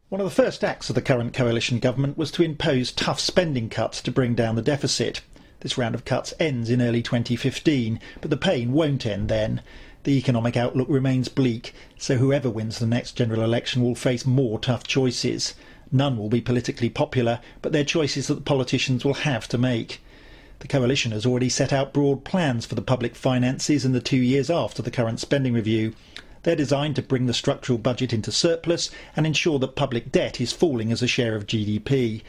One of the first acts of the current coalition government was to impose tough spending cuts to bring down the deficit. This round of cuts ends in early 2015, but the pain won't end then. The economic outlook remains bleak, so whoever wins the next general election will face more tough choices. None will be politically popular, but they're choices that the politicians will have to make. The coalition has already set out broad plans for the public finances in the 2 years after the current spending review. They're designed to bring the structural budget into surplus and ensure that public debt is falling as a share of GDP.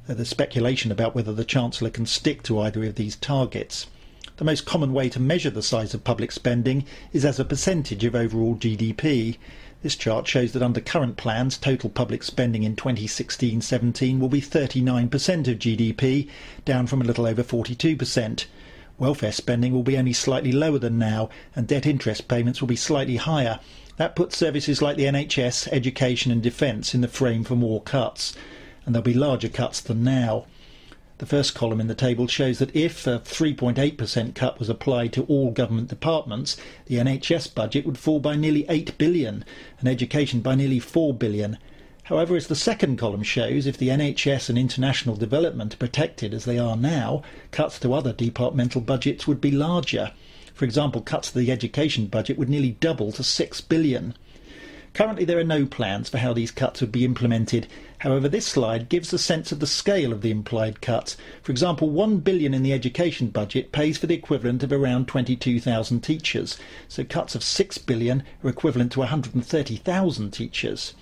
There's speculation about whether the Chancellor can stick to either of these targets. The most common way to measure the size of public spending is as a percentage of overall GDP. This chart shows that under current plans, total public spending in 2016-17 will be 39% of GDP, down from a little over 42%. Welfare spending will be only slightly lower than now, and debt interest payments will be slightly higher. That puts services like the NHS, education and defence in the frame for more cuts, and there'll be larger cuts than now. The first column in the table shows that if a 3.8% cut was applied to all government departments, the NHS budget would fall by nearly £8 billion, and education by nearly £4 billion. However, as the second column shows, if the NHS and international development are protected as they are now, cuts to other departmental budgets would be larger. For example, cuts to the education budget would nearly double to £6 billion. Currently there are no plans for how these cuts would be implemented. However, this slide gives a sense of the scale of the implied cuts. For example, £1 billion in the education budget pays for the equivalent of around 22,000 teachers. So cuts of £6 billion are equivalent to 130,000 teachers.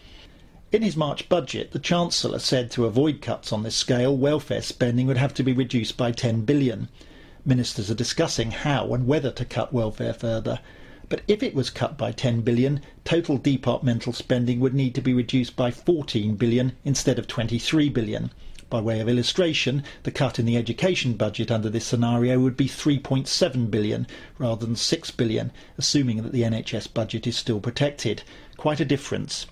In his March budget, the Chancellor said to avoid cuts on this scale, welfare spending would have to be reduced by £10 billion. Ministers are discussing how and whether to cut welfare further. But if it was cut by £10 billion, total departmental spending would need to be reduced by £14 billion instead of £23 billion. By way of illustration, the cut in the education budget under this scenario would be £3.7 billion rather than £6 billion, assuming that the NHS budget is still protected. Quite a difference.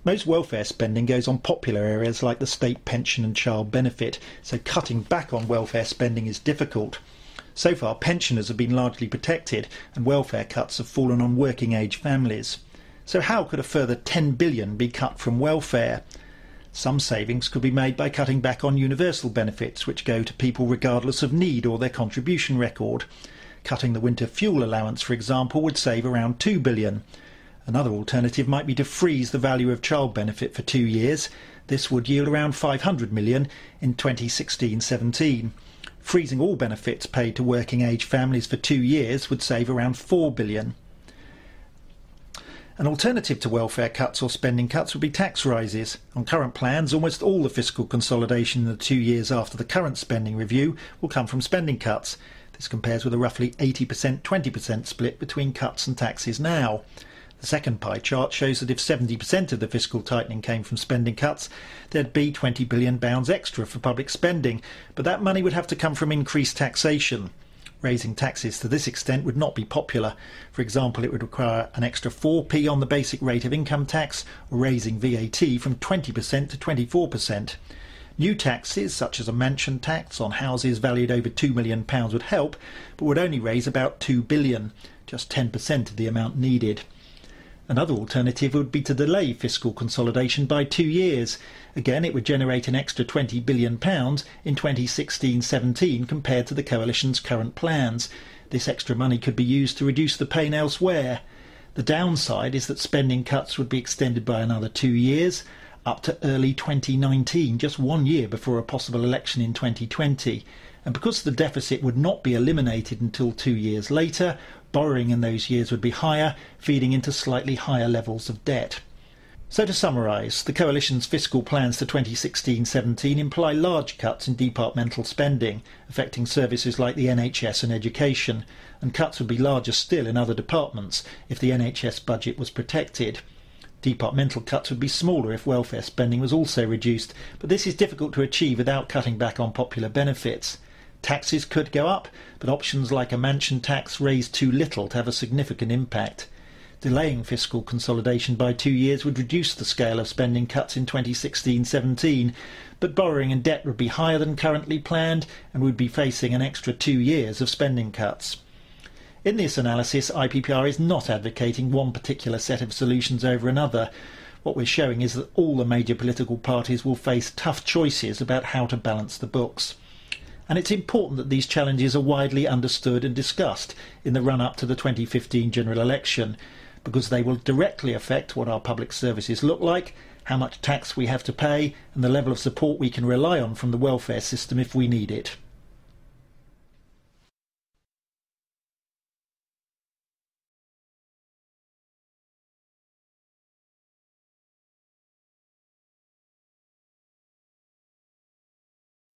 Most welfare spending goes on popular areas like the state pension and child benefit, so cutting back on welfare spending is difficult. So far, pensioners have been largely protected, and welfare cuts have fallen on working-age families. So how could a further £10 billion be cut from welfare? Some savings could be made by cutting back on universal benefits, which go to people regardless of need or their contribution record. Cutting the winter fuel allowance, for example, would save around £2 billion. Another alternative might be to freeze the value of child benefit for 2 years. This would yield around £500 million in 2016-17. Freezing all benefits paid to working-age families for 2 years would save around £4 billion. An alternative to welfare cuts or spending cuts would be tax rises. On current plans, almost all the fiscal consolidation in the 2 years after the current spending review will come from spending cuts. This compares with a roughly 80%-20% split between cuts and taxes now. The second pie chart shows that if 70% of the fiscal tightening came from spending cuts, there'd be £20 billion extra for public spending, but that money would have to come from increased taxation. Raising taxes to this extent would not be popular. For example, it would require an extra 4p on the basic rate of income tax, or raising VAT from 20% to 24%. New taxes, such as a mansion tax on houses valued over £2 million would help, but would only raise about £2 billion, just 10% of the amount needed. Another alternative would be to delay fiscal consolidation by 2 years. Again, it would generate an extra £20 billion in 2016-17 compared to the coalition's current plans. This extra money could be used to reduce the pain elsewhere. The downside is that spending cuts would be extended by another 2 years, up to early 2019, just 1 year before a possible election in 2020. And because the deficit would not be eliminated until 2 years later, borrowing in those years would be higher, feeding into slightly higher levels of debt. So to summarise, the coalition's fiscal plans for 2016-17 imply large cuts in departmental spending, affecting services like the NHS and education, and cuts would be larger still in other departments if the NHS budget was protected. Departmental cuts would be smaller if welfare spending was also reduced, but this is difficult to achieve without cutting back on popular benefits. Taxes could go up, but options like a mansion tax raise too little to have a significant impact. Delaying fiscal consolidation by 2 years would reduce the scale of spending cuts in 2016-17, but borrowing and debt would be higher than currently planned and would be facing an extra 2 years of spending cuts. In this analysis, IPPR is not advocating one particular set of solutions over another. What we're showing is that all the major political parties will face tough choices about how to balance the books. And it's important that these challenges are widely understood and discussed in the run-up to the 2015 general election, because they will directly affect what our public services look like, how much tax we have to pay, and the level of support we can rely on from the welfare system if we need it.